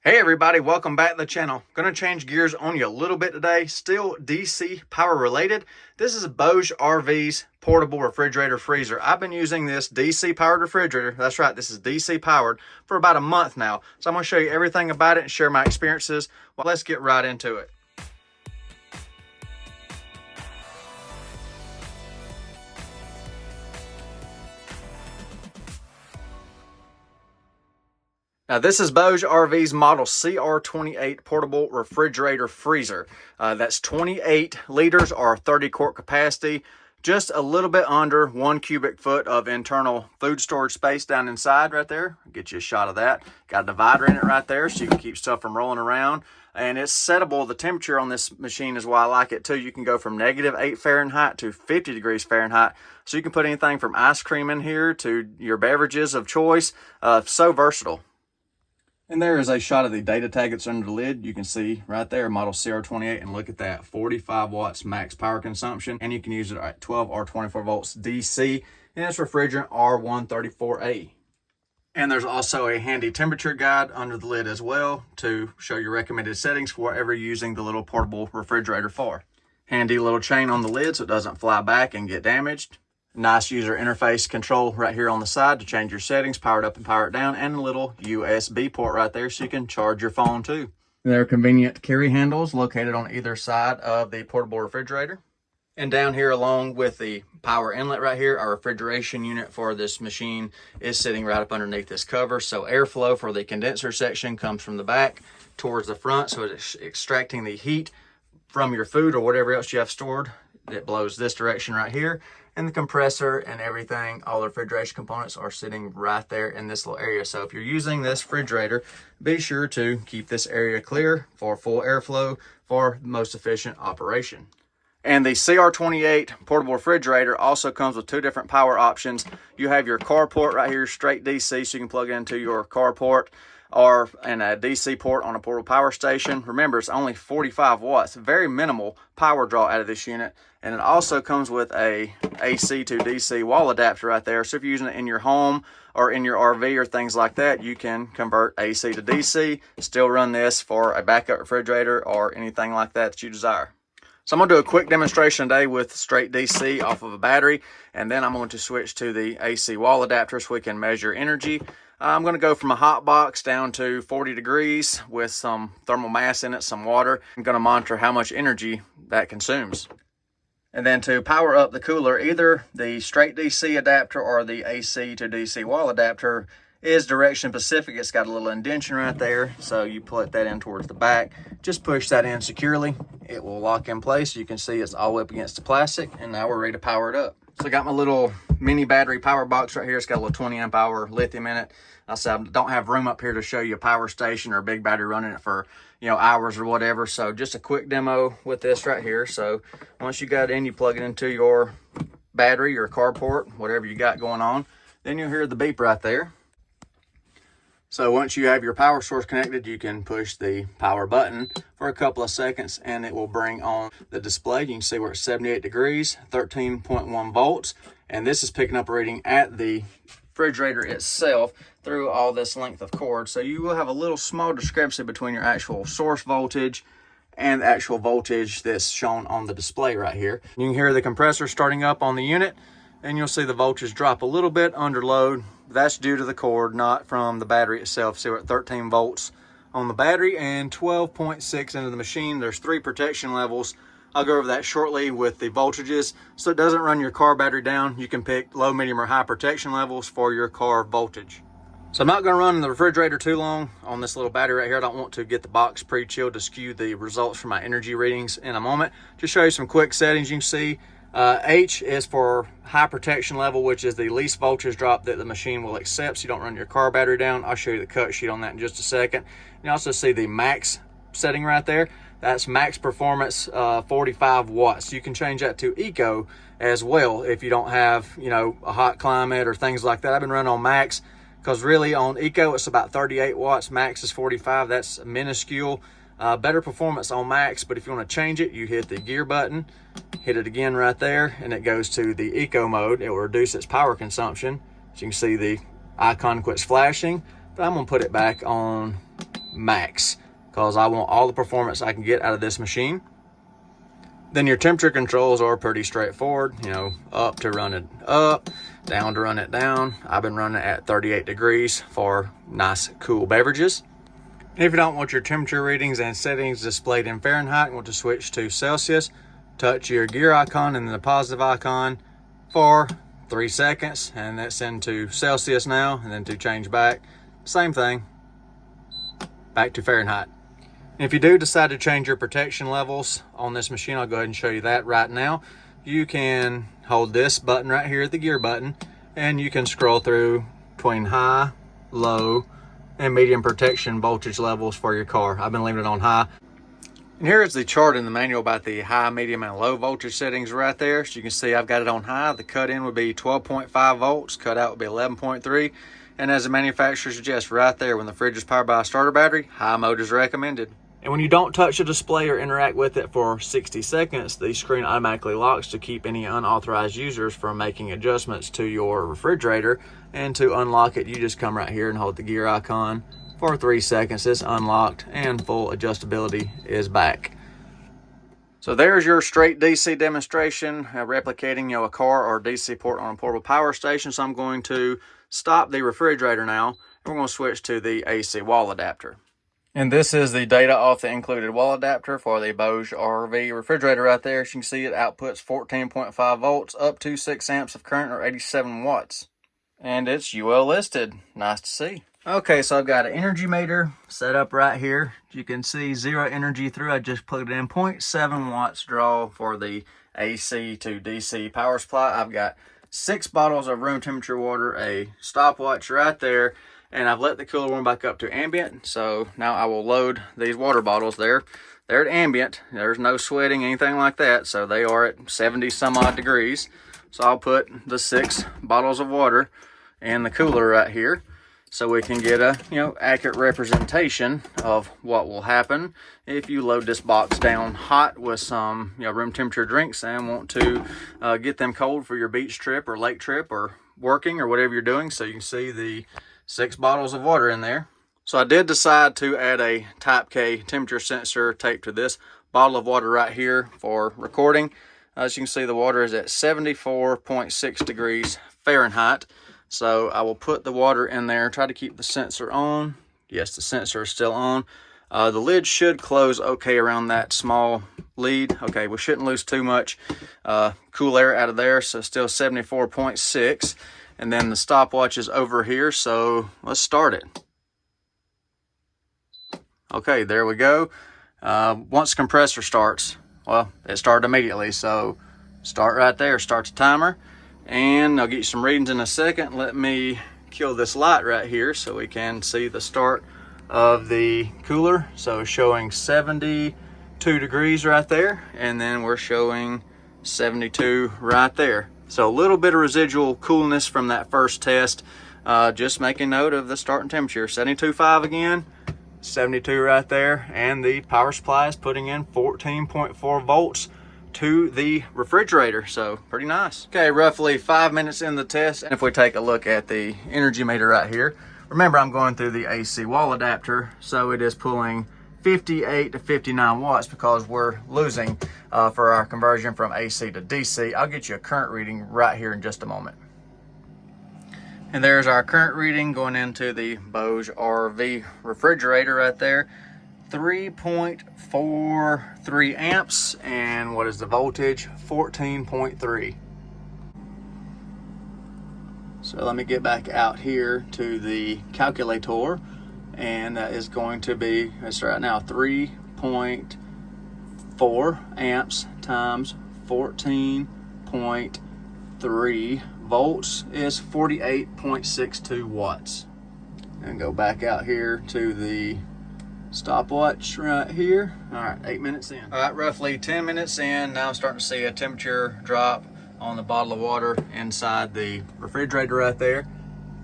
Hey everybody, welcome back to the channel. Gonna change gears on you a little bit today. Still DC power related. This is BougeRV's portable refrigerator freezer. I've been using this DC powered refrigerator. That's right, this is DC powered for about a month now. So I'm gonna show you everything about it and share my experiences. Well, let's get right into it. Now this is BougeRV's model CR28 portable refrigerator freezer. That's 28 liters or 30 quart capacity, just a little bit under 1 cubic foot of internal food storage space down inside right there. I'll get you a shot of that. Got a divider in it right there so you can keep stuff from rolling around. And it's settable. The temperature on this machine is why I like it too. You can go from -8 Fahrenheit to 50 degrees Fahrenheit. So you can put anything from ice cream in here to your beverages of choice. So versatile. And there is a shot of the data tag that's under the lid. You can see right there, model CR28, and look at that, 45 watts max power consumption. And you can use it at 12 or 24 volts DC, and it's refrigerant R134A. And there's also a handy temperature guide under the lid as well to show your recommended settings for whatever you're using the little portable refrigerator for. Handy little chain on the lid so it doesn't fly back and get damaged. Nice user interface control right here on the side to change your settings, power it up and power it down, and a little USB port right there so you can charge your phone too. There are convenient carry handles located on either side of the portable refrigerator. And down here along with the power inlet right here, our refrigeration unit for this machine is sitting right up underneath this cover. So airflow for the condenser section comes from the back towards the front. So it's extracting the heat from your food or whatever else you have stored. It blows this direction right here. And the compressor and everything, all the refrigeration components are sitting right there in this little area. So if you're using this refrigerator, be sure to keep this area clear for full airflow for the most efficient operation. And the CR28 portable refrigerator also comes with two different power options. You have your car port right here, straight DC, so you can plug it into your car port, or in a DC port on a portable power station. Remember, it's only 45 watts, very minimal power draw out of this unit. And it also comes with a AC to DC wall adapter right there. So if you're using it in your home or in your RV or things like that, you can convert AC to DC, still run this for a backup refrigerator or anything like that you desire. So I'm going to do a quick demonstration today with straight DC off of a battery, and then I'm going to switch to the AC wall adapter so we can measure energy. I'm going to go from a hot box down to 40 degrees with some thermal mass in it, some water. I'm going to monitor how much energy that consumes. And then to power up the cooler, either the straight DC adapter or the AC to DC wall adapter is direction specific. It's got a little indentation right there, so you put that in towards the back. Just push that in securely. It will lock in place. You can see it's all up against the plastic, and now we're ready to power it up. So I got my little mini battery power box right here. It's got a little 20 amp hour lithium in it. I said I don't have room up here to show you a power station or a big battery running it for, hours or whatever. So just a quick demo with this right here. So once you got it in, you plug it into your battery or carport, whatever you got going on. Then you'll hear the beep right there. So once you have your power source connected, you can push the power button for a couple of seconds and it will bring on the display. You can see we're at 78 degrees, 13.1 volts. And this is picking up a reading at the refrigerator itself through all this length of cord. So you will have a little small discrepancy between your actual source voltage and the actual voltage that's shown on the display right here. You can hear the compressor starting up on the unit, and you'll see the voltage drop a little bit under load. That's due to the cord, not from the battery itself. So we're at 13 volts on the battery and 12.6 into the machine. There's 3 protection levels. I'll go over that shortly with the voltages. So it doesn't run your car battery down. You can pick low, medium, or high protection levels for your car voltage. So I'm not going to run the refrigerator too long on this little battery right here. I don't want to get the box pre-chilled to skew the results for my energy readings in a moment. Just show you some quick settings. You can see H is for high protection level, which is the least voltage drop that the machine will accept, so you don't run your car battery down. I'll show you the cut sheet on that in just a second. You also see the max setting right there. That's max performance, 45 watts. You can change that to eco as well if you don't have, a hot climate or things like that. I've been running on max because really on eco it's about 38 watts. Max is 45. That's minuscule. Better performance on max, but if you want to change it, you hit the gear button, hit it again right there, and it goes to the eco mode. It will reduce its power consumption. So you can see the icon quits flashing, but I'm going to put it back on max because I want all the performance I can get out of this machine. Then your temperature controls are pretty straightforward. You know, up to run it up, down to run it down. I've been running it at 38 degrees for nice cool beverages. If you don't want your temperature readings and settings displayed in Fahrenheit and want to switch to Celsius, touch your gear icon and then the positive icon for 3 seconds, and that's into Celsius now, and then to change back, same thing, back to Fahrenheit. If you do decide to change your protection levels on this machine, I'll go ahead and show you that right now. You can hold this button right here, the gear button, and you can scroll through between high, low, and medium protection voltage levels for your car. I've been leaving it on high. And here is the chart in the manual about the high, medium, and low voltage settings right there. So you can see I've got it on high. The cut in would be 12.5 volts, cut out would be 11.3. And as the manufacturer suggests right there, when the fridge is powered by a starter battery, high mode is recommended. And when you don't touch the display or interact with it for 60 seconds, the screen automatically locks to keep any unauthorized users from making adjustments to your refrigerator. And to unlock it, you just come right here and hold the gear icon for 3 seconds. It's unlocked and full adjustability is back. So there's your straight DC demonstration, replicating a car or DC port on a portable power station. So I'm going to stop the refrigerator now, and we're going to switch to the AC wall adapter. And this is the data off the included wall adapter for the BougeRV refrigerator right there. As you can see, it outputs 14.5 volts up to 6 amps of current or 87 watts. And it's UL listed. Nice to see. Okay, so I've got an energy meter set up right here. You can see 0 energy through. I just plugged it in, 0.7 watts draw for the AC to DC power supply. I've got 6 bottles of room temperature water, a stopwatch right there, and I've let the cooler warm back up to ambient. So now I will load these water bottles there. They're at ambient. There's no sweating, anything like that. So they are at 70 some odd degrees. So I'll put the 6 bottles of water in the cooler right here, so we can get a accurate representation of what will happen if you load this box down hot with some room temperature drinks and want to get them cold for your beach trip or lake trip or working or whatever you're doing. So you can see the 6 bottles of water in there. So I did decide to add a Type K temperature sensor taped to this bottle of water right here for recording. As you can see, the water is at 74.6 degrees Fahrenheit. So I will put the water in there, try to keep the sensor on. Yes, the sensor is still on. The lid should close okay around that small lead. Okay, we shouldn't lose too much cool air out of there, so still 74.6. And then the stopwatch is over here, so let's start it. Okay, there we go. Once the compressor starts, well, it started immediately, so start right there, start the timer. And I'll get you some readings in a second. Let me kill this light right here so we can see the start of the cooler. So showing 72 degrees right there, and then we're showing 72 right there. So a little bit of residual coolness from that first test. Just making note of the starting temperature. 72.5 again, 72 right there, and the power supply is putting in 14.4 volts to the refrigerator, so pretty nice. Okay, roughly 5 minutes in the test, and if we take a look at the energy meter right here, remember I'm going through the AC wall adapter, so it is pulling 58 to 59 watts because we're losing for our conversion from AC to DC. I'll get you a current reading right here in just a moment. And there's our current reading going into the BougeRV refrigerator right there. 3.43 amps, and what is the voltage? 14.3. So let me get back out here to the calculator, and that is going to be, it's right now 3.4 amps times 14.3 volts is 48.62 watts. And go back out here to the stopwatch right here. All right, 8 minutes in. All right, roughly 10 minutes in. Now I'm starting to see a temperature drop on the bottle of water inside the refrigerator right there.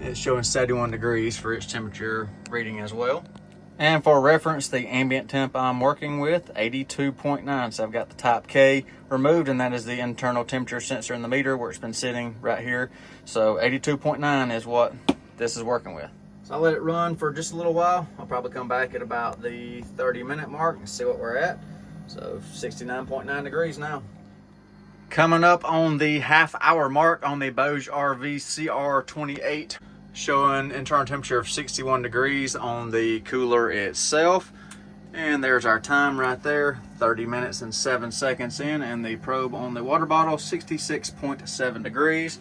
It's showing 71 degrees for its temperature reading as well. And for reference, the ambient temp I'm working with, 82.9. So I've got the Type K removed, and that is the internal temperature sensor in the meter where it's been sitting right here. So 82.9 is what this is working with. So I'll let it run for just a little while. I'll probably come back at about the 30-minute mark and see what we're at. So 69.9 degrees now. Coming up on the half-hour mark on the BougeRV CR28, showing internal temperature of 61 degrees on the cooler itself. And there's our time right there, 30 minutes and 7 seconds in, and the probe on the water bottle, 66.7 degrees.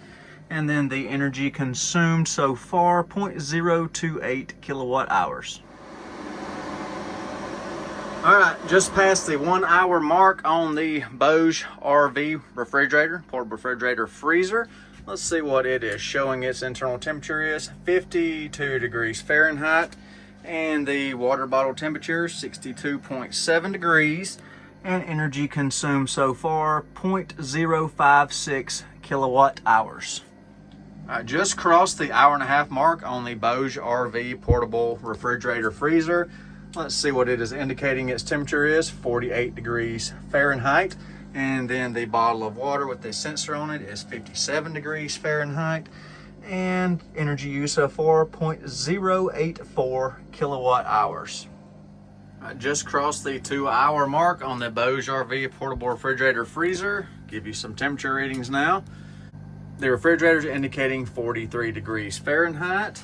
And then the energy consumed so far, 0.028 kilowatt hours. All right, just past the 1 hour mark on the BougeRV refrigerator, portable refrigerator freezer. Let's see what it is showing. Its internal temperature is 52 degrees Fahrenheit, and the water bottle temperature 62.7 degrees, and energy consumed so far 0.056 kilowatt hours. I just crossed the 1.5 hour mark on the BougeRV portable refrigerator freezer. Let's see what it is indicating. Its temperature is 48 degrees Fahrenheit, and then the bottle of water with the sensor on it is 57 degrees Fahrenheit, and energy use so far 0.084 kilowatt hours. I just crossed the 2 hour mark on the BougeRV portable refrigerator freezer. Give you some temperature readings now. The refrigerator is indicating 43 degrees Fahrenheit.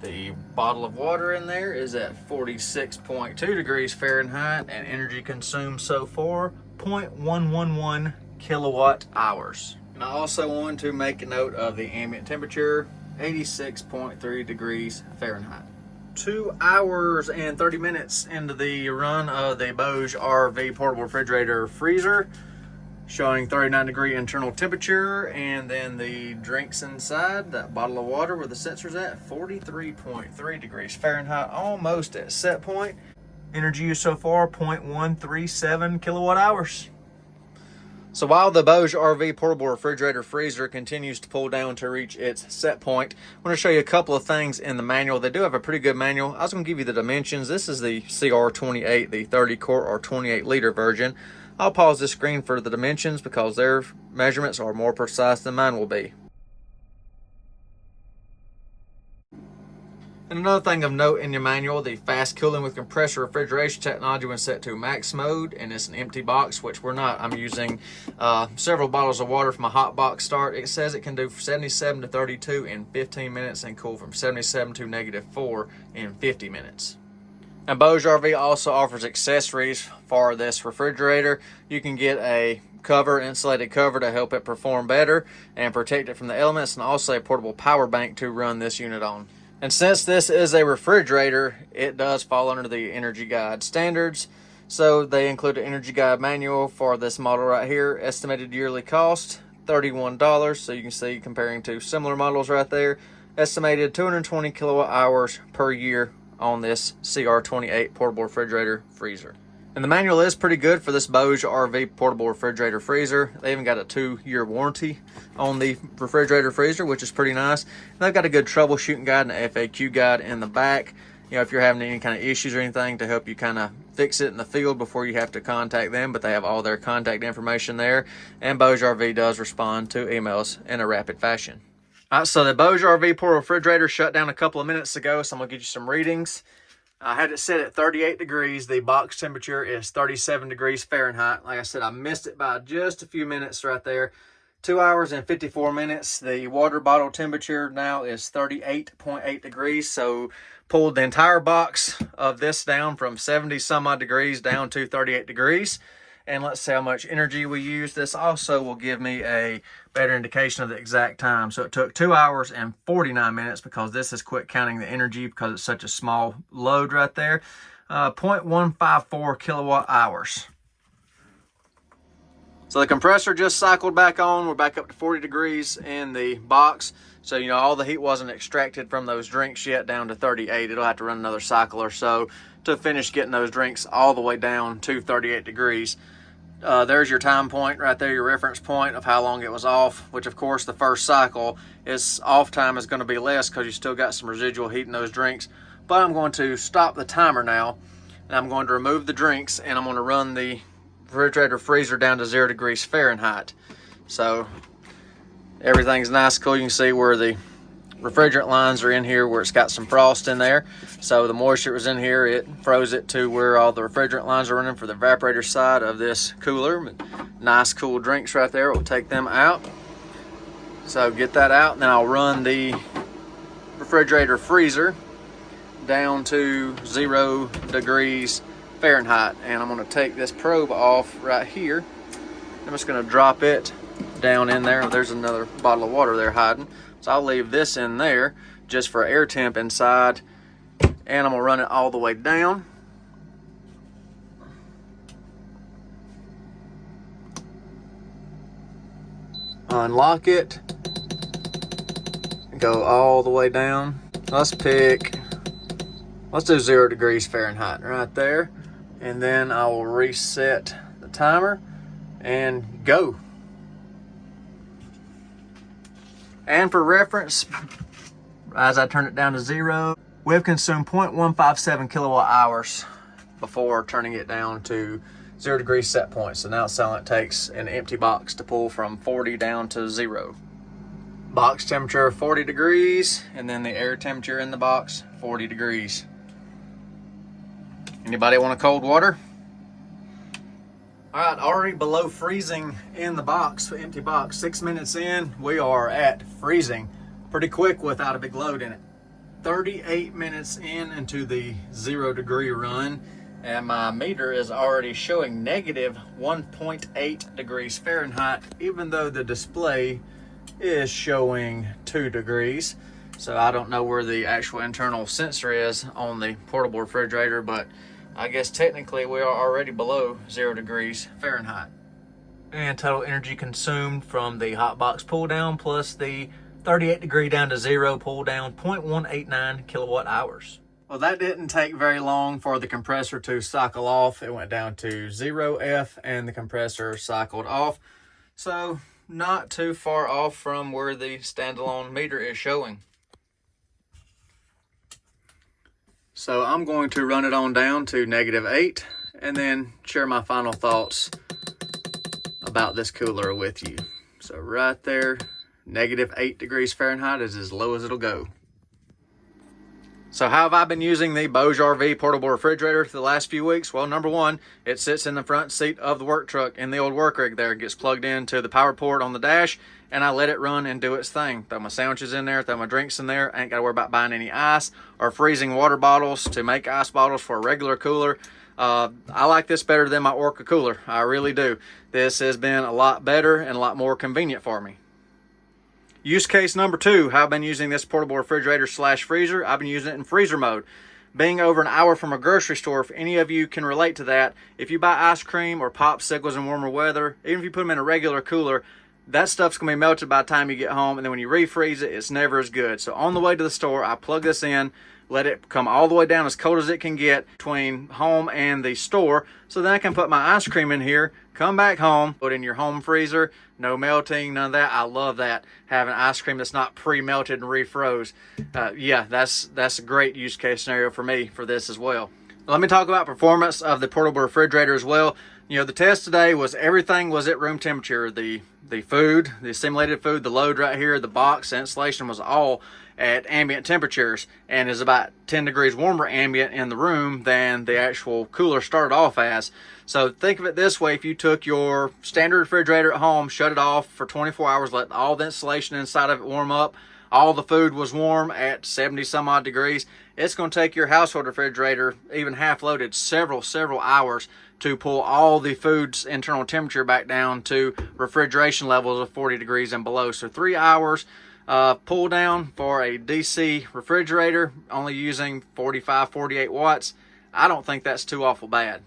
The bottle of water in there is at 46.2 degrees Fahrenheit, and energy consumed so far 0.111 kilowatt hours. And I also want to make a note of the ambient temperature, 86.3 degrees Fahrenheit. 2 hours and 30 minutes into the run of the BougeRV portable refrigerator freezer, showing 39 degree internal temperature, and then the drinks inside, that bottle of water where the sensor's at, 43.3 degrees Fahrenheit, almost at set point. Energy use so far, 0.137 kilowatt hours. So while the BougeRV portable refrigerator freezer continues to pull down to reach its set point, I want to show you a couple of things in the manual. They do have a pretty good manual. I was going to give you the dimensions. This is the CR28, the 30 quart or 28 liter version. I'll pause this screen for the dimensions because their measurements are more precise than mine will be. And another thing of note in your manual, the fast cooling with compressor refrigeration technology when set to max mode, and it's an empty box, which we're not. I'm using several bottles of water from a hot box start. It says it can do 77 to 32 in 15 minutes and cool from 77 to -4 in 50 minutes. Now, BougeRV also offers accessories for this refrigerator. You can get a cover, insulated cover, to help it perform better and protect it from the elements, and also a portable power bank to run this unit on. And since this is a refrigerator, it does fall under the Energy Guide standards. So they include an Energy Guide manual for this model right here. Estimated yearly cost, $31. So you can see comparing to similar models right there. Estimated 220 kilowatt hours per year on this CR28 portable refrigerator freezer. And the manual is pretty good for this BougeRV portable refrigerator freezer. They even got a 2-year warranty on the refrigerator freezer, which is pretty nice. And they've got a good troubleshooting guide and an FAQ guide in the back. You know, if you're having any kind of issues or anything, to help you kind of fix it in the field before you have to contact them. But they have all their contact information there. And BougeRV does respond to emails in a rapid fashion. All right, so the BougeRV portable refrigerator shut down a couple of minutes ago, so I'm going to get you some readings. I had it set at 38 degrees. The box temperature is 37 degrees Fahrenheit. Like I said, I missed it by just a few minutes right there. 2 hours and 54 minutes. The water bottle temperature now is 38.8 degrees, so pulled the entire box of this down from 70 some odd degrees down to 38 degrees. And let's see how much energy we use. This also will give me a better indication of the exact time. So it took 2 hours and 49 minutes because this is quit counting the energy because it's such a small load right there. 0.154 kilowatt hours. So the compressor just cycled back on. We're back up to 40 degrees in the box. So, you know, all the heat wasn't extracted from those drinks yet down to 38. It'll have to run another cycle or so to finish getting those drinks all the way down to 38 degrees. There's your time point right there, your reference point of how long it was off, which of course the first cycle is off time is going to be less because you still got some residual heat in those drinks. But I'm going to stop the timer now, and I'm going to remove the drinks, and I'm going to run the refrigerator freezer down to 0 degrees Fahrenheit. So everything's nice, cool. You can see where the refrigerant lines are in here where it's got some frost in there. So the moisture was in here, it froze it to where all the refrigerant lines are running for the evaporator side of this cooler. Nice cool drinks right there. We'll take them out. So get that out, and then I'll run the refrigerator freezer down to 0 degrees Fahrenheit. And I'm gonna take this probe off right here. I'm just gonna drop it down in there. There's another bottle of water there hiding. So I'll leave this in there just for air temp inside, and I'm gonna run it all the way down. Unlock it, go all the way down. Let's do 0 degrees Fahrenheit right there, and then I will reset the timer and go. And for reference, as I turn it down to 0, we've consumed 0.157 kilowatt hours before turning it down to 0 degrees set point. So now it's telling it takes an empty box to pull from 40 down to 0. Box temperature 40 degrees, and then the air temperature in the box 40 degrees. Anybody want a cold water? All right, already below freezing in the box, empty box. 6 minutes in, we are at freezing. Pretty quick without a big load in it. 38 minutes into the 0 degree run, and my meter is already showing negative 1.8 degrees Fahrenheit, even though the display is showing 2 degrees. So I don't know where the actual internal sensor is on the portable refrigerator, but I guess technically we are already below 0 degrees Fahrenheit. And total energy consumed from the hot box pull down plus the 38 degree down to 0 pull down, 0.189 kilowatt hours. Well, that didn't take very long for the compressor to cycle off. It went down to 0F and the compressor cycled off. So not too far off from where the standalone meter is showing. So I'm going to run it on down to -8 and then share my final thoughts about this cooler with you. So right there, -8 degrees Fahrenheit is as low as it'll go. So how have I been using the BougeRV portable refrigerator for the last few weeks? Well, number one, it sits in the front seat of the work truck in the old work rig there. It gets plugged into the power port on the dash, and I let it run and do its thing. Throw my sandwiches in there, throw my drinks in there. I ain't got to worry about buying any ice or freezing water bottles to make ice bottles for a regular cooler. I like this better than my Orca cooler. I really do. This has been a lot better and a lot more convenient for me. Use case number two, how I've been using this portable refrigerator slash freezer. I've been using it in freezer mode. Being over an hour from a grocery store, if any of you can relate to that, if you buy ice cream or popsicles in warmer weather, even if you put them in a regular cooler, that stuff's gonna be melted by the time you get home, and then when you refreeze it, it's never as good. So on the way to the store, I plug this in, let it come all the way down as cold as it can get between home and the store. So then I can put my ice cream in here, come back home, put it in your home freezer, no melting, none of that. I love that, having ice cream that's not pre-melted and refroze. Yeah, that's a great use case scenario for me for this as well. Let me talk about performance of the portable refrigerator as well. You know, the test today was everything was at room temperature. The food, the assimilated food, the load right here, the box, the insulation was all at ambient temperatures, and is about 10 degrees warmer ambient in the room than the actual cooler started off as. So think of it this way: if you took your standard refrigerator at home, shut it off for 24 hours, let all the insulation inside of it warm up, all the food was warm at 70 some odd degrees, it's going to take your household refrigerator, even half loaded, several hours to pull all the food's internal temperature back down to refrigeration levels of 40 degrees and below. So 3 hours pull down for a DC refrigerator, only using 45, 48 watts. I don't think that's too awful bad.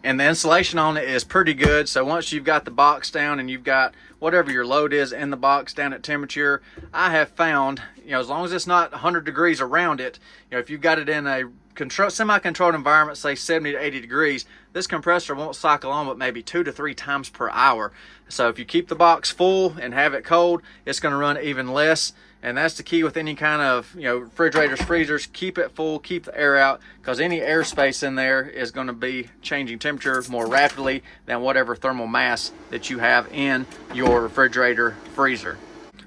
And the insulation on it is pretty good. So once you've got the box down and you've got whatever your load is in the box down at temperature, I have found, you know, as long as it's not 100 degrees around it, you know, if you've got it in a semi-controlled environment, say 70 to 80 degrees, this compressor won't cycle on but maybe 2 to 3 times per hour. So if you keep the box full and have it cold, it's going to run even less. And that's the key with any kind of, you know, refrigerators, freezers. Keep it full, keep the air out, because any airspace in there is going to be changing temperature more rapidly than whatever thermal mass that you have in your refrigerator, freezer.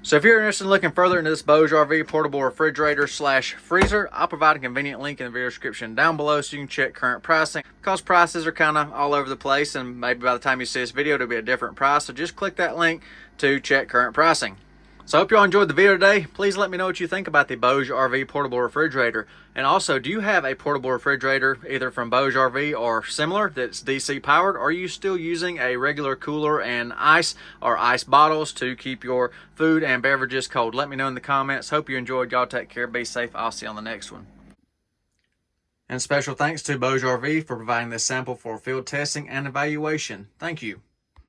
So if you're interested in looking further into this BougeRV portable refrigerator slash freezer, I'll provide a convenient link in the video description down below so you can check current pricing, because prices are kind of all over the place and maybe by the time you see this video it'll be a different price. So just click that link to check current pricing. So I hope you all enjoyed the video today. Please let me know what you think about the BougeRV portable refrigerator. And also, do you have a portable refrigerator either from BougeRV or similar that's DC powered? Or are you still using a regular cooler and ice or ice bottles to keep your food and beverages cold? Let me know in the comments. Hope you enjoyed. Y'all take care. Be safe. I'll see you on the next one. And special thanks to BougeRV for providing this sample for field testing and evaluation. Thank you.